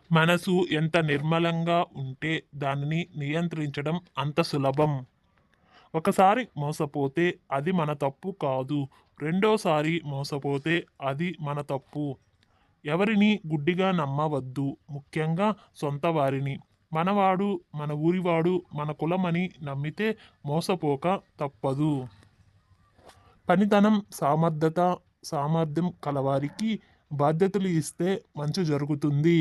మనసు ఎంత నిర్మలంగా ఉంటే దానిని నియంత్రించడం అంత సులభం. ఒకసారి మోసపోతే అది మన తప్పు కాదు. రెండోసారి మోసపోతే అది మన తప్పు. ఎవరిని గుడ్డిగా నమ్మవద్దు. ముఖ్యంగా సొంత వారిని. మనవాడు, మన ఊరివాడు, మన కులమని నమ్మితే మోసపోక తప్పదు. పనితనం, సామర్థ్యం కలవారికి బాధ్యతలు ఇస్తే మంచి జరుగుతుంది.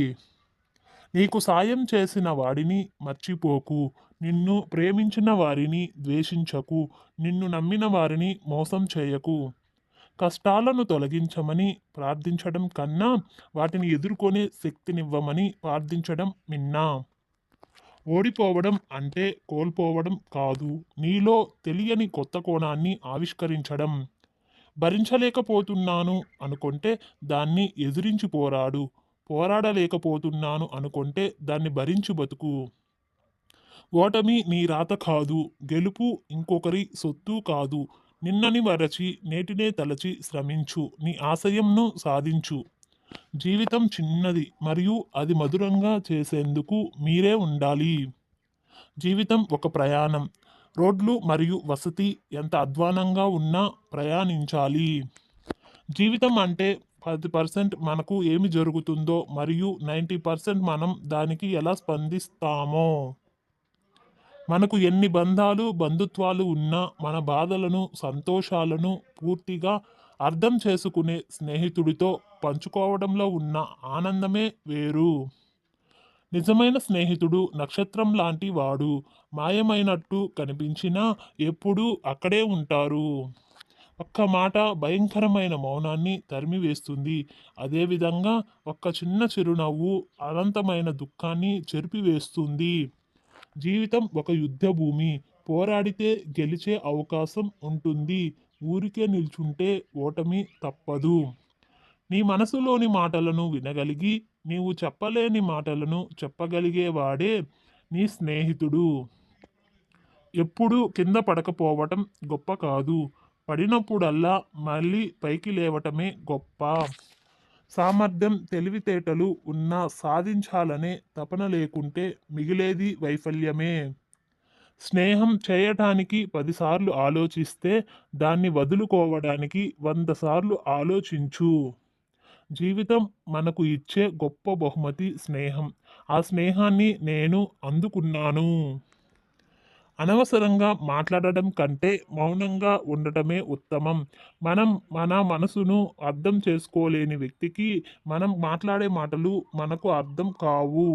నీకు సాయం చేసిన వాడిని మర్చిపోకు. నిన్ను ప్రేమించిన వారిని ద్వేషించకు. నిన్ను నమ్మిన వారిని మోసం చేయకు. కష్టాలను తొలగించమని ప్రార్థించడం కన్నా వాటిని ఎదుర్కొనే శక్తినివ్వమని ప్రార్థించడం మిన్నా. ఓడిపోవడం అంటే కోల్పోవడం కాదు. నీలో తెలియని కొత్త కోణాన్ని ఆవిష్కరించడం. భరించలేకపోతున్నాను అనుకుంటే దాన్ని ఎదిరించి పోరాడు. పోరాడలేకపోతున్నాను అనుకుంటే దాన్ని భరించి బతుకు. ఓటమి నీ రాత కాదు. గెలుపు ఇంకొకరి సొత్తు కాదు. నిన్నని మరచి నేటినే తలచి శ్రమించు. నీ ఆశయంను సాధించు. జీవితం చిన్నది మరియు అది మధురంగా చేసేందుకు మీరే ఉండాలి. జీవితం ఒక ప్రయాణం. రోడ్లు మరియు వసతి ఎంత అధ్వానంగా ఉన్నా ప్రయాణించాలి. జీవితం అంటే 10% మనకు ఏమి జరుగుతుందో మరియు 90% మనం దానికి ఎలా స్పందిస్తామో. మనకు ఎన్ని బంధుత్వాలు ఉన్నా మన బాధలను, సంతోషాలను పూర్తిగా అర్థం చేసుకునే స్నేహితుడితో పంచుకోవడంలో ఉన్న ఆనందమే వేరు. నిజమైన స్నేహితుడు నక్షత్రం లాంటి వాడు. మాయమైనట్టు కనిపించినా ఎప్పుడూ అక్కడే ఉంటారు. ఒక్క మాట భయంకరమైన మౌనాన్ని తరిమివేస్తుంది. అదేవిధంగా ఒక్క చిన్న చిరునవ్వు అనంతమైన దుఃఖాన్ని చెరిపివేస్తుంది. జీవితం ఒక యుద్ధ భూమి. పోరాడితే గెలిచే అవకాశం ఉంటుంది. ఊరికే నిల్చుంటే ఓటమి తప్పదు. నీ మనసులోని మాటలను వినగలిగి నీవు చెప్పలేని మాటలను చెప్పగలిగేవాడే నీ స్నేహితుడు. ఎప్పుడూ కింద పడకపోవటం గొప్ప కాదు. పడినప్పుడల్లా మళ్ళీ పైకి లేవటమే గొప్ప. సామర్థ్యం, తెలివితేటలు ఉన్నా సాధించాలనే తపన లేకుంటే మిగిలేది వైఫల్యమే. స్నేహం చేయటానికి 10 సార్లు ఆలోచిస్తే దాన్ని వదులుకోవడానికి 100 సార్లు ఆలోచించు. జీవితం మనకు ఇచ్చే గొప్ప బహుమతి స్నేహం. ఆ స్నేహాన్ని నేను అందుకున్నాను. అనవసరంగా మాట్లాడడం కంటే మౌనంగా ఉండటమే ఉత్తమం. మనం మన మనసును అర్థం చేసుకోలేని వ్యక్తికి మనం మాట్లాడే మాటలు మనకు అర్థం కావు.